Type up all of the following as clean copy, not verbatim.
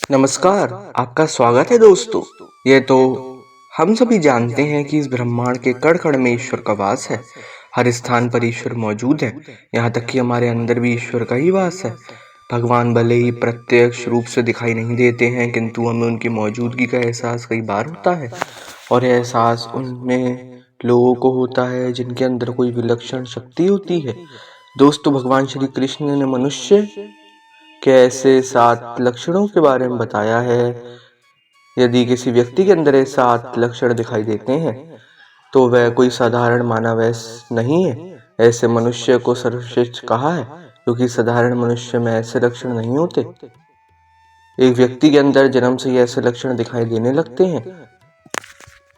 नमस्कार। आपका स्वागत है दोस्तों। ये तो हम सभी जानते हैं कि इस ब्रह्मांड के कण कण में ईश्वर का वास है। हर स्थान पर ईश्वर मौजूद है। यहाँ तक कि हमारे अंदर भी ईश्वर का ही वास है। भगवान भले ही प्रत्यक्ष रूप से दिखाई नहीं देते हैं, किंतु हमें उनकी मौजूदगी का एहसास कई बार होता है। और यह एहसास उनमें लोगों को होता है जिनके अंदर कोई विलक्षण शक्ति होती है। दोस्तों, भगवान श्री कृष्ण ने मनुष्य के ऐसे 7 लक्षणों के बारे में बताया है। यदि किसी व्यक्ति के अंदर ये 7 लक्षण दिखाई देते हैं तो वह कोई साधारण मानव नहीं है। ऐसे मनुष्य को सर्वश्रेष्ठ कहा है, क्योंकि साधारण मनुष्य में ऐसे लक्षण नहीं होते। एक व्यक्ति के अंदर जन्म से ही ऐसे लक्षण दिखाई देने लगते हैं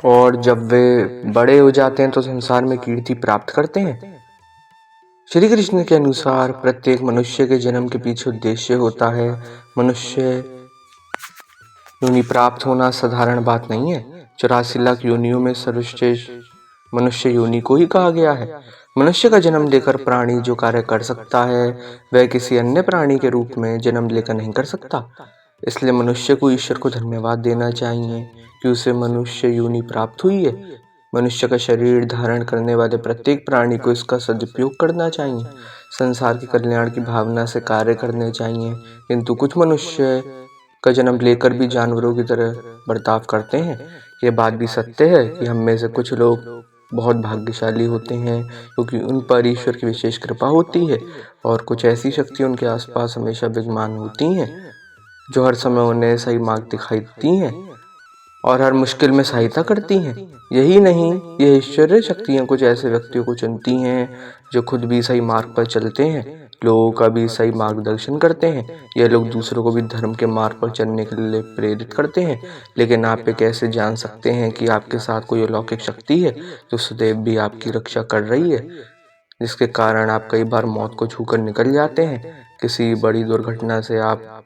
और जब वे बड़े हो जाते हैं तो संसार में कीर्ति प्राप्त करते हैं। श्री कृष्ण के अनुसार प्रत्येक मनुष्य के जन्म के पीछे उद्देश्य होता है। मनुष्य योनि प्राप्त होना साधारण बात नहीं है। 84 लाख योनियों में सर्वश्रेष्ठ मनुष्य योनि को ही कहा गया है। मनुष्य का जन्म लेकर प्राणी जो कार्य कर सकता है वह किसी अन्य प्राणी के रूप में जन्म लेकर नहीं कर सकता। इसलिए मनुष्य को ईश्वर को धन्यवाद देना चाहिए कि उसे मनुष्य योनि प्राप्त हुई है। मनुष्य का शरीर धारण करने वाले प्रत्येक प्राणी को इसका सदुपयोग करना चाहिए। संसार के कल्याण की भावना से कार्य करने चाहिए, किंतु कुछ मनुष्य का जन्म लेकर भी जानवरों की तरह बर्ताव करते हैं। ये बात भी सत्य है कि हम में से कुछ लोग बहुत भाग्यशाली होते हैं, क्योंकि उन पर ईश्वर की विशेष कृपा होती है और कुछ ऐसी शक्ति उनके आसपास हमेशा विद्यमान होती हैं जो हर समय उन्हें सही मार्ग दिखाई देती हैं और हर मुश्किल में सहायता करती हैं। यही नहीं, ये ईश्वरीय शक्तियाँ कुछ ऐसे व्यक्तियों को चुनती हैं जो खुद भी सही मार्ग पर चलते हैं, लोगों का भी सही मार्गदर्शन करते हैं। यह लोग दूसरों को भी धर्म के मार्ग पर चलने के लिए प्रेरित करते हैं। लेकिन आप ये कैसे जान सकते हैं कि आपके साथ कोई अलौकिक शक्ति है जो सदैव भी आपकी रक्षा कर रही है, जिसके कारण आप कई बार मौत को छूकर निकल जाते हैं। किसी बड़ी दुर्घटना से आप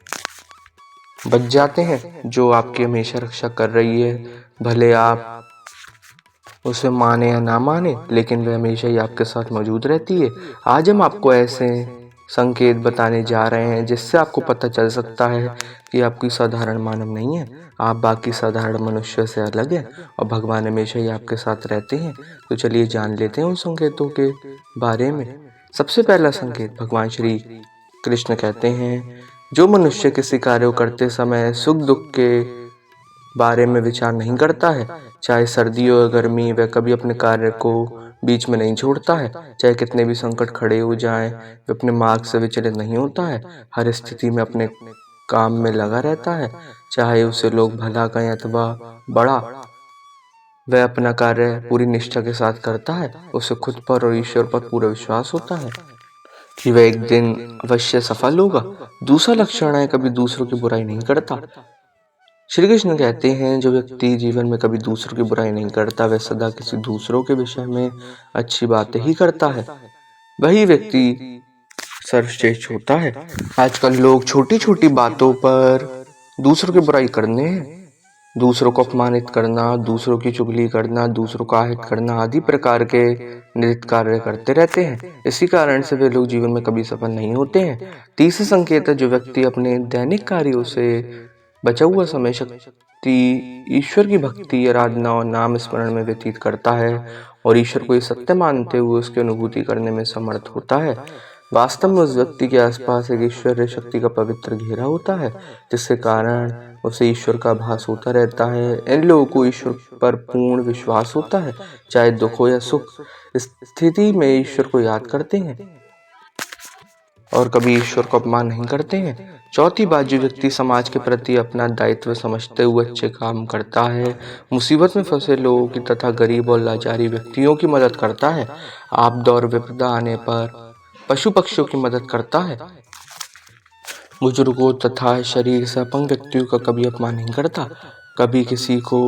बच जाते हैं जो आपकी हमेशा रक्षा कर रही है। भले आप उसे माने या ना माने, लेकिन वह हमेशा ही आपके साथ मौजूद रहती है। आज हम आपको ऐसे संकेत बताने जा रहे हैं जिससे आपको पता चल सकता है कि आप कोई साधारण मानव नहीं है। आप बाकी साधारण मनुष्य से अलग हैं और भगवान हमेशा ही आपके साथ रहते हैं। तो चलिए जान लेते हैं उन संकेतों के बारे में। सबसे पहला संकेत भगवान श्री कृष्ण कहते हैं, जो मनुष्य किसी कार्य को करते समय सुख दुख के बारे में विचार नहीं करता है, चाहे सर्दी हो या गर्मी, वह कभी अपने कार्य को बीच में नहीं छोड़ता है। चाहे कितने भी संकट खड़े हो जाएं, वह अपने मार्ग से विचलित नहीं होता है। हर स्थिति में अपने काम में लगा रहता है, चाहे उसे लोग भला कहें अथवा बड़ा। वह अपना कार्य पूरी निष्ठा के साथ करता है। उसे खुद पर और ईश्वर पर पूरा विश्वास होता है कि वह एक दिन अवश्य सफल होगा। दूसरा लक्षण है, कभी दूसरों की बुराई नहीं करता। श्री कृष्ण कहते हैं, जो व्यक्ति जीवन में कभी दूसरों की बुराई नहीं करता, वह सदा किसी दूसरों के विषय में अच्छी बातें ही करता है। वही व्यक्ति सर्वश्रेष्ठ होता है। आजकल लोग छोटी छोटी बातों पर दूसरों की बुराई करने हैं। दूसरों को अपमानित करना, दूसरों की चुगली करना, दूसरों का आहत करना आदि प्रकार के नित्य कार्य करते रहते हैं। इसी कारण से वे लोग जीवन में कभी सफल नहीं होते हैं। तीसरा संकेत है, जो व्यक्ति अपने दैनिक कार्यों से बचा हुआ समय शक्ति ईश्वर की भक्ति, आराधना और नाम स्मरण में व्यतीत करता है और ईश्वर को सत्य मानते हुए उसकी अनुभूति करने में समर्थ होता है। वास्तव में उस व्यक्ति के आसपास एक ईश्वरीय शक्ति का पवित्र घेरा होता है, जिसके कारण उसे ईश्वर का आभास होता रहता है। इन लोगों को ईश्वर पर पूर्ण विश्वास होता है, चाहे दुख हो या सुख। इस स्थिति में ईश्वर को याद करते हैं और कभी ईश्वर को अपमान नहीं करते हैं। चौथी बात, जो व्यक्ति समाज के प्रति अपना दायित्व समझते हुए अच्छे काम करता है, मुसीबत में फंसे लोगों की तथा गरीब और लाचारी व्यक्तियों की मदद करता है, आपदा और विपदा आने पर पशु पक्षियों की मदद करता है, बुजुर्गों तथा शरीर से अपंग व्यक्तियों का कभी अपमान नहीं करता, कभी किसी को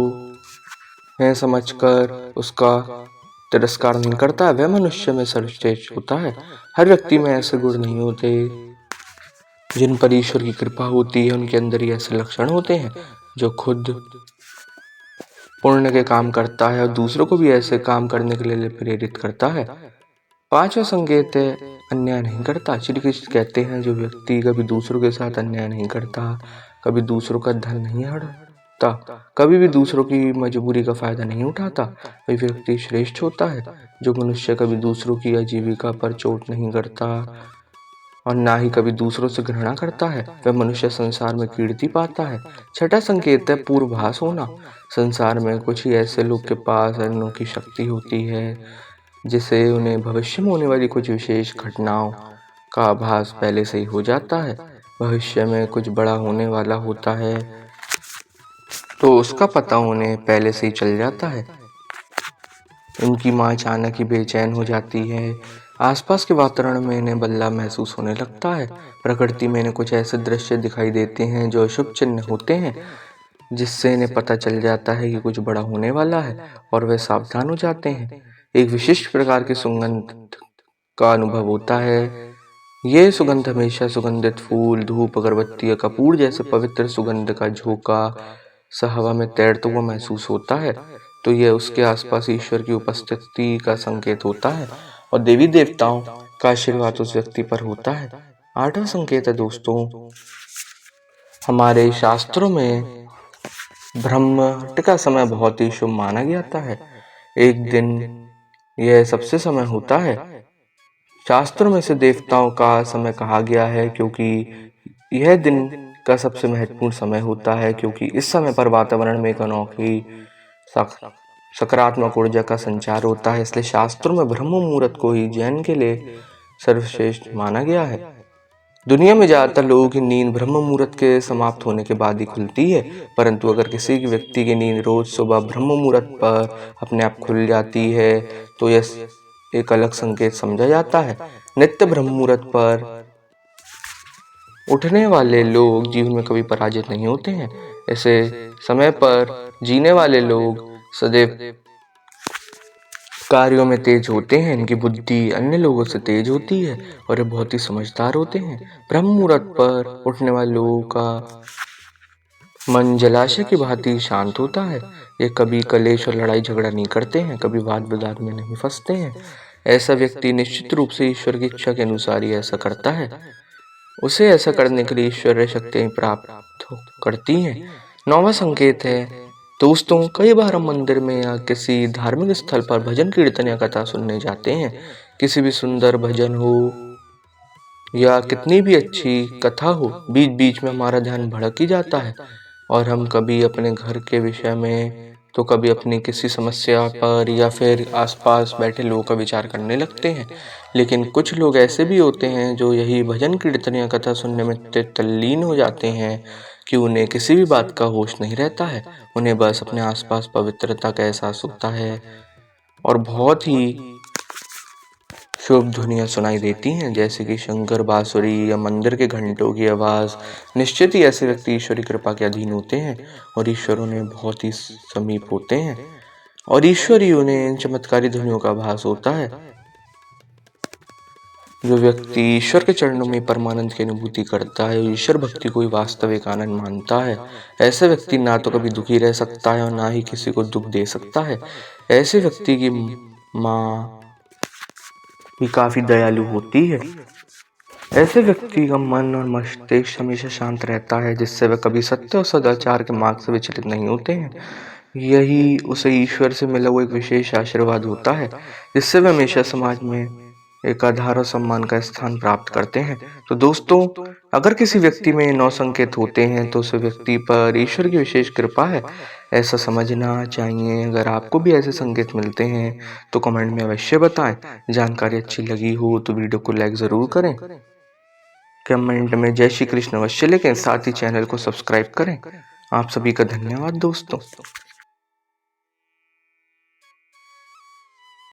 है समझकर उसका तिरस्कार नहीं करता, वह मनुष्य में सर्वश्रेष्ठ होता है। हर व्यक्ति में ऐसे गुण नहीं होते जिन पर ईश्वर की कृपा होती है। उनके अंदर ही ऐसे लक्षण होते हैं जो खुद पुण्य के काम करता है और दूसरों को भी ऐसे काम करने के लिए प्रेरित करता है। पांचवा संकेत है, अन्याय नहीं करता। श्री कृष्ण कहते हैं, जो व्यक्ति कभी दूसरों के साथ अन्याय नहीं करता, कभी दूसरों का धन नहीं हड़पता, कभी भी दूसरों की मजबूरी का फायदा नहीं उठाता। वही व्यक्ति श्रेष्ठ होता है जो मनुष्य कभी दूसरों की आजीविका पर चोट नहीं करता और ना ही कभी दूसरों से घृणा करता है। वह मनुष्य संसार में कीर्ति पाता है। छठा संकेत है पूर्वाभास होना। संसार में कुछ ही ऐसे लोग के पास अनोखी शक्ति होती है जिससे उन्हें भविष्य में होने वाली कुछ विशेष घटनाओं का आभास पहले से ही हो जाता है। भविष्य में कुछ बड़ा होने वाला होता है तो उसका पता उन्हें पहले से ही चल जाता है। इनकी माँ अचानक ही बेचैन हो जाती है। आसपास के वातावरण में इन्हें बदलाव महसूस होने लगता है। प्रकृति में इन्हें कुछ ऐसे दृश्य दिखाई देते हैं जो अशुभ चिन्ह होते हैं, जिससे इन्हें पता चल जाता है कि कुछ बड़ा होने वाला है और वे सावधान हो जाते हैं। एक विशिष्ट प्रकार की सुगंध का अनुभव होता है। ये सुगंध हमेशा सुगंधित फूल, धूप, अगरबत्ती या कपूर जैसे पवित्र सुगंध का झोंका सा हवा में तैरता हुआ महसूस होता है, तो यह उसके आसपास ईश्वर की उपस्थिति का संकेत होता है और देवी देवताओं का आशीर्वाद उस व्यक्ति पर होता है। आठवां संकेत है दोस्तों, हमारे शास्त्रों में ब्रह्मट का समय बहुत ही शुभ माना जाता है। एक दिन यह सबसे समय होता है। शास्त्रों में से देवताओं का समय कहा गया है क्योंकि यह दिन का सबसे महत्वपूर्ण समय होता है, क्योंकि इस समय पर वातावरण में एक अनोखी सकारात्मक ऊर्जा का संचार होता है। इसलिए शास्त्रों में ब्रह्म मुहूर्त को ही जैन के लिए सर्वश्रेष्ठ माना गया है। दुनिया में ज्यादातर लोगों की नींद ब्रह्म मुहूर्त के समाप्त होने के बाद ही खुलती है, परंतु अगर किसी व्यक्ति की नींद रोज सुबह ब्रह्म मुहूर्त पर अपने आप खुल जाती है तो यह एक अलग संकेत समझा जाता है। नित्य ब्रह्म मुहूर्त पर उठने वाले लोग जीवन में कभी पराजित नहीं होते हैं। ऐसे समय पर जीने वाले लोग सदैव कार्यों में तेज होते हैं। इनकी बुद्धि अन्य लोगों से तेज होती है और ये बहुत ही समझदार होते हैं। ब्रह्म मुहूर्त पर उठने वाले लोगों का मन जलाशय की भांति शांत होता है। ये कभी कलेश और लड़ाई झगड़ा नहीं करते हैं, कभी वाद विवाद में नहीं फंसते हैं। ऐसा व्यक्ति निश्चित रूप से ईश्वर की इच्छा के अनुसार ही ऐसा करता है। उसे ऐसा करने के लिए ईश्वरीय शक्तियां प्राप्त करती हैं। नौवां संकेत है दोस्तों, कई बार हम मंदिर में या किसी धार्मिक स्थल पर भजन कीर्तन या कथा सुनने जाते हैं। किसी भी सुंदर भजन हो या कितनी भी अच्छी कथा हो, बीच बीच में हमारा ध्यान भड़क ही जाता है और हम कभी अपने घर के विषय में तो कभी अपनी किसी समस्या पर या फिर आसपास बैठे लोगों का विचार करने लगते हैं। लेकिन कुछ लोग ऐसे भी होते हैं जो यही भजन कीर्तन या कथा सुनने में तल्लीन हो जाते हैं कि उन्हें किसी भी बात का होश नहीं रहता है। उन्हें बस अपने आसपास पवित्रता का एहसास होता है और बहुत ही शुभ ध्वनियाँ सुनाई देती हैं, जैसे कि शंकर बांसुरी या मंदिर के घंटों की आवाज़। निश्चित ही ऐसे व्यक्ति ईश्वरी कृपा के अधीन होते हैं और ईश्वर उन्हें बहुत ही समीप होते हैं और ईश्वर ही उन्हें इन चमत्कारी ध्वनियों का आभास होता है। जो व्यक्ति ईश्वर के चरणों में परमानंद की अनुभूति करता है, ईश्वर भक्ति को ही वास्तविक आनंद मानता है। ऐसे व्यक्ति ना तो कभी दुखी रह सकता है और ना ही किसी को दुख दे सकता है। ऐसे व्यक्ति की माँ भी काफी दयालु होती है। ऐसे व्यक्ति का मन और मस्तिष्क हमेशा शांत रहता है, जिससे वह कभी सत्य और सदाचार के मार्ग से विचलित नहीं होते हैं। यही उसे ईश्वर से मिला हुआ एक विशेष आशीर्वाद होता है, जिससे वे हमेशा समाज में एक आधार और सम्मान का स्थान प्राप्त करते हैं। तो दोस्तों, अगर किसी व्यक्ति में 9 संकेत होते हैं तो उस व्यक्ति पर ईश्वर की विशेष कृपा है, ऐसा समझना चाहिए। अगर आपको भी ऐसे संकेत मिलते हैं तो कमेंट में अवश्य बताएं। जानकारी अच्छी लगी हो तो वीडियो को लाइक जरूर करें, कमेंट में जय श्री कृष्ण अवश्य लिखें, साथ ही चैनल को सब्सक्राइब करें। आप सभी का धन्यवाद दोस्तों।